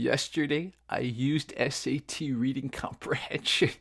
Yesterday, I used SAT Reading Comprehension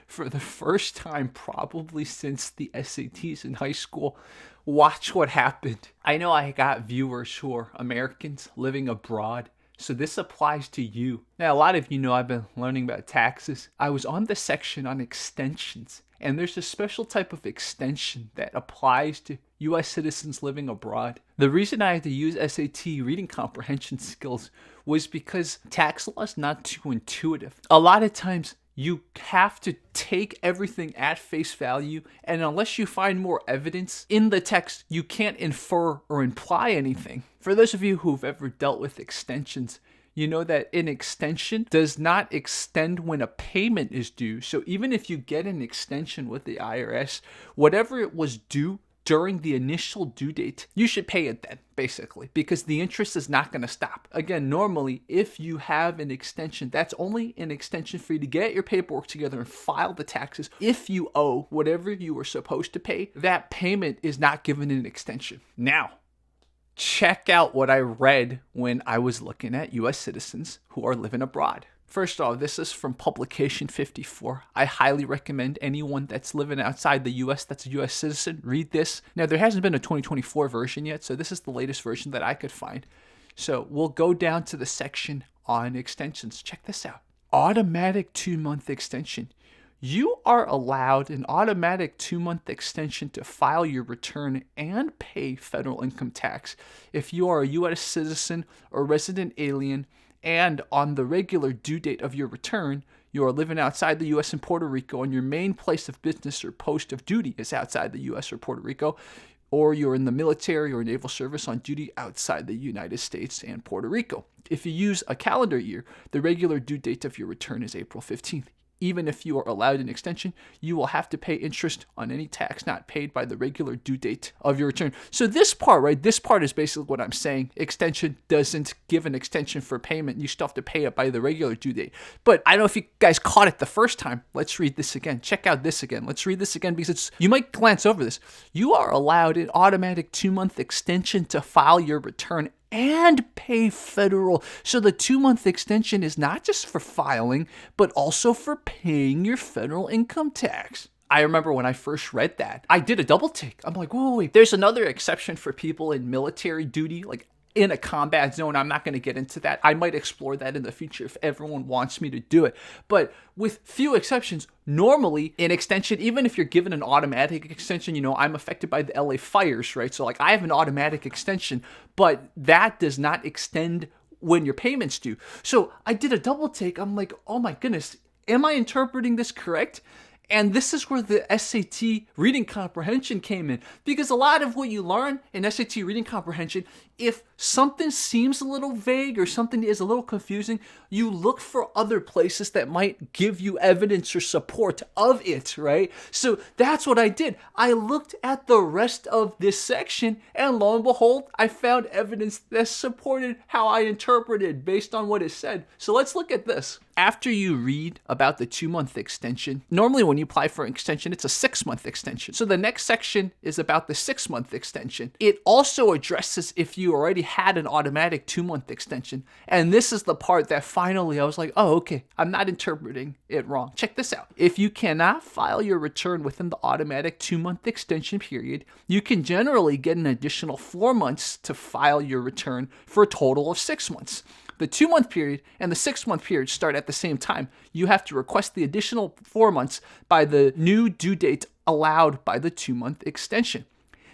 for the first time probably since the SATs in high school. Watch what happened. I know I got viewers who are Americans living abroad, so this applies to you. Now, a lot of you know I've been learning about taxes. I was on the section on extensions, and there's a special type of extension that applies to U.S. citizens living abroad. The reason I had to use SAT reading comprehension skills was because tax law is not too intuitive. A lot of times, you have to take everything at face value, and unless you find more evidence in the text, you can't infer or imply anything. For those of you who've ever dealt with extensions, you know that an extension does not extend when a payment is due. So even if you get an extension with the IRS, whatever it was due during the initial due date, you should pay it then, basically, because the interest is not going to stop. Again, normally, if you have an extension, that's only an extension for you to get your paperwork together and file the taxes. If you owe whatever you were supposed to pay, that payment is not given an extension. Now, check out what I read when I was looking at U.S. citizens who are living abroad. First off, this is from Publication 54. I highly recommend anyone that's living outside the U.S. that's a U.S. citizen, read this. Now, there hasn't been a 2024 version yet, so this is the latest version that I could find. So we'll go down to the section on extensions. Check this out. Automatic 2-month extension. You are allowed an automatic 2-month extension to file your return and pay federal income tax if you are a U.S. citizen or resident alien, and on the regular due date of your return, you are living outside the U.S. and Puerto Rico, and your main place of business or post of duty is outside the U.S. or Puerto Rico, or you're in the military or naval service on duty outside the United States and Puerto Rico. If you use a calendar year, the regular due date of your return is April 15th. Even if you are allowed an extension, you will have to pay interest on any tax not paid by the regular due date of your return. So this part, right, this part is basically what I'm saying. Extension doesn't give an extension for payment. You still have to pay it by the regular due date. But I don't know if you guys caught it the first time. Let's read this again. Check out this again. Let's read this again because you might glance over this. You are allowed an automatic 2-month extension to file your return and pay federal. So the 2-month extension is not just for filing, but also for paying your federal income tax. I remember when I first read that, I did a double take. I'm like, wait. There's another exception for people in military duty, like in a combat zone. I'm not going to get into that. I might explore that in the future if everyone wants me to do it. But with few exceptions, normally an extension, even if you're given an automatic extension, I'm affected by the LA fires, right? So like I have an automatic extension, but that does not extend when your payment's due. So I did a double take. I'm like, oh my goodness, am I interpreting this correct? And this is where the SAT reading comprehension came in. Because a lot of what you learn in SAT reading comprehension, if something seems a little vague or something is a little confusing, you look for other places that might give you evidence or support of it, right? So that's what I did. I looked at the rest of this section, and lo and behold, I found evidence that supported how I interpreted based on what it said. So let's look at this. After you read about the 2-month extension, normally when you apply for an extension, it's a 6-month extension. So the next section is about the 6-month extension. It also addresses if you already had an automatic 2-month extension. And this is the part that finally I was like, oh, okay, I'm not interpreting it wrong. Check this out. If you cannot file your return within the automatic 2-month extension period, you can generally get an additional 4 months to file your return for a total of 6 months. The 2-month period and the 6-month period start at the same time. You have to request the additional 4 months by the new due date allowed by the 2-month extension.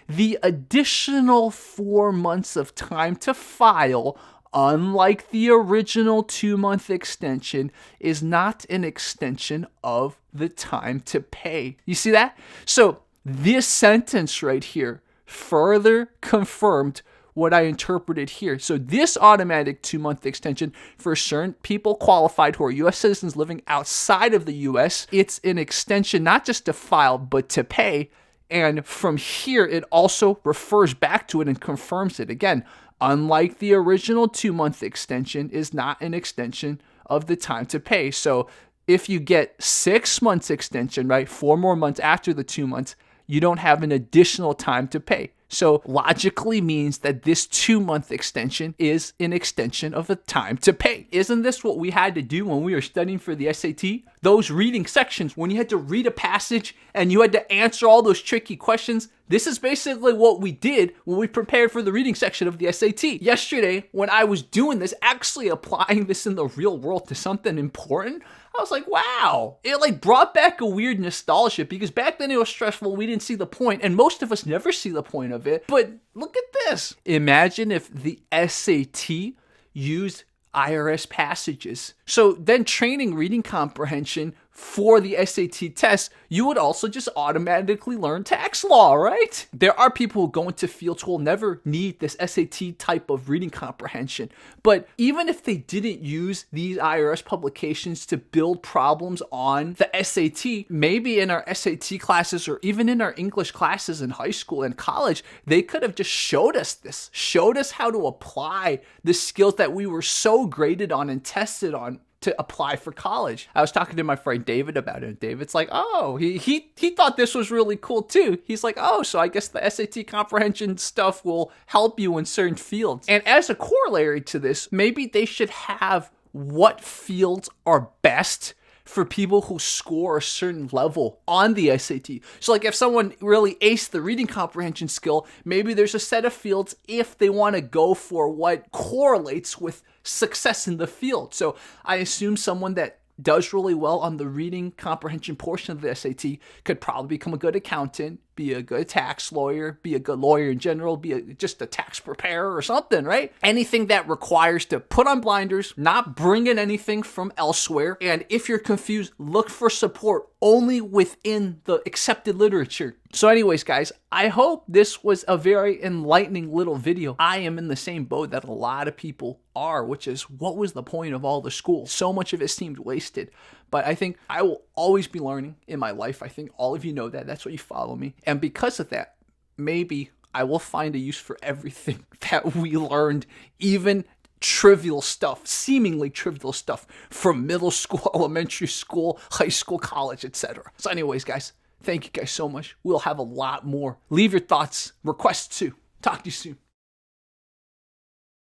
The additional 4 months of time to file, unlike the original 2-month extension, is not an extension of the time to pay. You see that? So this sentence right here further confirmed what I interpreted here. So this automatic 2-month extension for certain people qualified who are U.S. citizens living outside of the U.S., it's an extension not just to file, but to pay. And from here, it also refers back to it and confirms it. Again, unlike the original 2-month extension, is not an extension of the time to pay. So if you get 6 months extension, right, 4 more months after the 2 months, you don't have an additional time to pay. So logically means that this 2-month extension is an extension of the time to pay. Isn't this what we had to do when we were studying for the SAT? Those reading sections, when you had to read a passage and you had to answer all those tricky questions, this is basically what we did when we prepared for the reading section of the SAT. Yesterday, when I was doing this, actually applying this in the real world to something important, I was like, wow. It brought back a weird nostalgia because back then it was stressful. We didn't see the point, and most of us never see the point of it. But look at this. Imagine if the SAT used IRS passages. So then training reading comprehension for the SAT test, you would also just automatically learn tax law, right? There are people who go into fields who will never need this SAT type of reading comprehension. But even if they didn't use these IRS publications to build problems on the SAT, maybe in our SAT classes or even in our English classes in high school and college, they could have just showed us how to apply the skills that we were so graded on and tested on to apply for college. I was talking to my friend David about it. David's like, oh, he thought this was really cool too. He's like, oh, so I guess the SAT comprehension stuff will help you in certain fields. And as a corollary to this, maybe they should have what fields are best for people who score a certain level on the SAT. So if someone really aced the reading comprehension skill, maybe there's a set of fields if they want to go for what correlates with success in the field. So I assume someone that does really well on the reading comprehension portion of the SAT could probably become a good accountant, be a good tax lawyer, be a good lawyer in general, just a tax preparer or something, right? Anything that requires to put on blinders, not bring in anything from elsewhere. And if you're confused, look for support only within the accepted literature. So anyways, guys, I hope this was a very enlightening little video. I am in the same boat that a lot of people are, which is what was the point of all the school? So much of it seemed wasted. But I think I will always be learning in my life. I think all of you know that. That's why you follow me. And because of that, maybe I will find a use for everything that we learned, even trivial stuff, seemingly trivial stuff from middle school, elementary school, high school, college, etc. So anyways, guys, thank you guys so much. We'll have a lot more. Leave your thoughts, requests too. Talk to you soon.